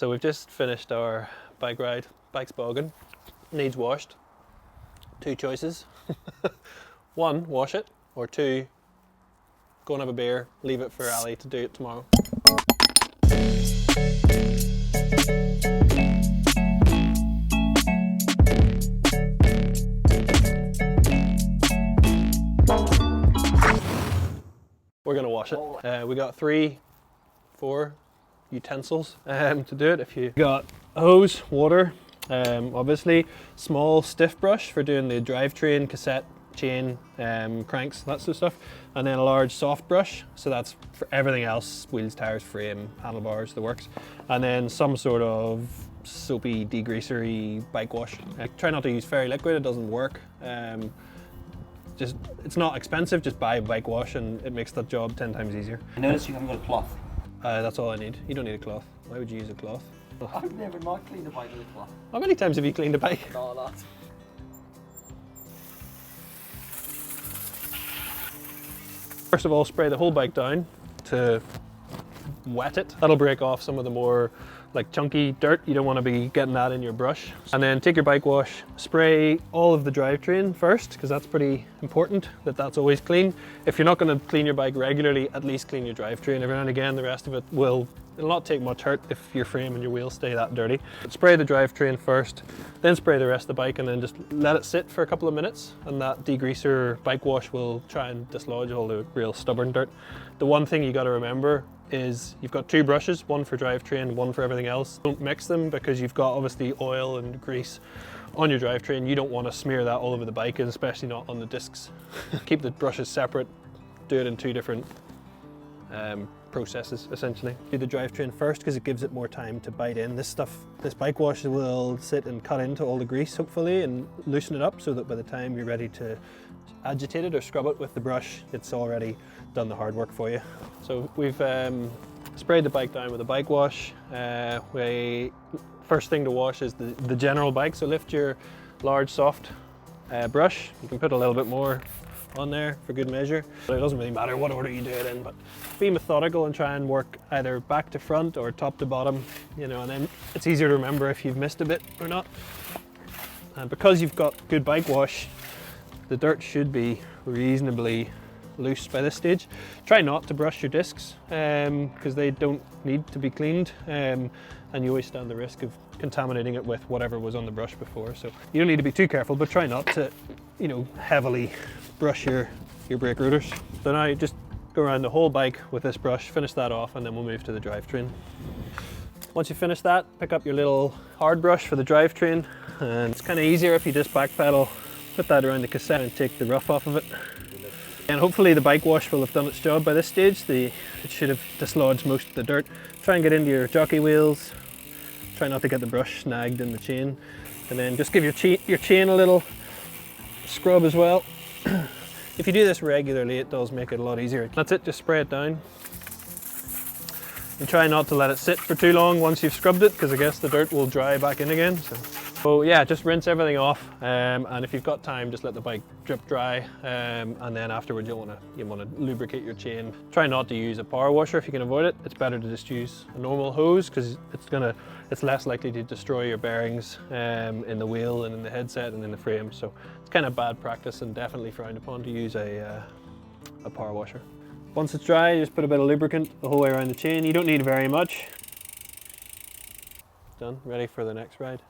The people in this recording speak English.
So we've just finished our bike ride. Bike's bogging, needs washed. Two choices. One, wash it, or two, go and have a beer, leave it for Ali to do it tomorrow. We're gonna wash it. We got 4 utensils to do it. If you got a hose, water, obviously, small stiff brush for doing the drivetrain, cassette, chain, cranks, that sort of stuff, and then a large soft brush, so that's for everything else, wheels, tires, frame, handlebars, the works, and then some sort of soapy, degreasery bike wash. Try not to use fairy liquid, it doesn't work. It's not expensive, just buy a bike wash and it makes that job 10 times easier. I noticed you haven't got a cloth. That's all I need. You don't need a cloth. Why would you use a cloth? I've never not cleaned a bike with a cloth. How many times have you cleaned a bike? No, not. First of all, spray the whole bike down to wet it. That'll break off some of the more like chunky dirt. You don't want to be getting that in your brush. And then take your bike wash, spray all of the drivetrain first, because that's pretty important that that's always clean. If you're not going to clean your bike regularly, at least clean your drivetrain every now and again. The rest of it it'll not take much hurt if your frame and your wheels stay that dirty. But spray the drivetrain first, then spray the rest of the bike, and then just let it sit for a couple of minutes, and that degreaser bike wash will try and dislodge all the real stubborn dirt. The one thing you got to remember is you've got 2 brushes, one for drivetrain, one for everything else. Don't mix them, because you've got obviously oil and grease on your drivetrain. You don't want to smear that all over the bike, and especially not on the discs. Keep the brushes separate, do it in 2 different processes essentially. Do the drivetrain first because it gives it more time to bite in. This bike wash will sit and cut into all the grease hopefully and loosen it up, so that by the time you're ready to agitate it or scrub it with the brush, it's already done the hard work for you. So we've sprayed the bike down with a bike wash. First thing to wash is the general bike, so lift your large soft brush. You can put a little bit more on there for good measure, but it doesn't really matter what order you do it in, but be methodical and try and work either back to front or top to bottom, you know, and then it's easier to remember if you've missed a bit or not. And because you've got good bike wash, the dirt should be reasonably loose by this stage. Try not to brush your discs because they don't need to be cleaned, and you always stand the risk of contaminating it with whatever was on the brush before. So you don't need to be too careful, but try not to, you know, heavily brush your brake rotors. So now you just go around the whole bike with this brush, finish that off, and then we'll move to the drivetrain. Once you finish that, pick up your little hard brush for the drivetrain, and it's kind of easier if you just backpedal, put that around the cassette and take the rough off of it. And hopefully the bike wash will have done its job by this stage. It should have dislodged most of the dirt. Try and get into your jockey wheels. Try not to get the brush snagged in the chain. And then just give your chain a little scrub as well. If you do this regularly, it does make it a lot easier. That's it, just spray it down. And try not to let it sit for too long once you've scrubbed it, because I guess the dirt will dry back in again. So yeah, just rinse everything off, and if you've got time, just let the bike drip dry, and then afterwards you want to lubricate your chain. Try not to use a power washer if you can avoid it. It's better to just use a normal hose, because it's less likely to destroy your bearings in the wheel and in the headset and in the frame. So it's kind of bad practice and definitely frowned upon to use a power washer. Once it's dry, just put a bit of lubricant the whole way around the chain. You don't need very much. Done, ready for the next ride.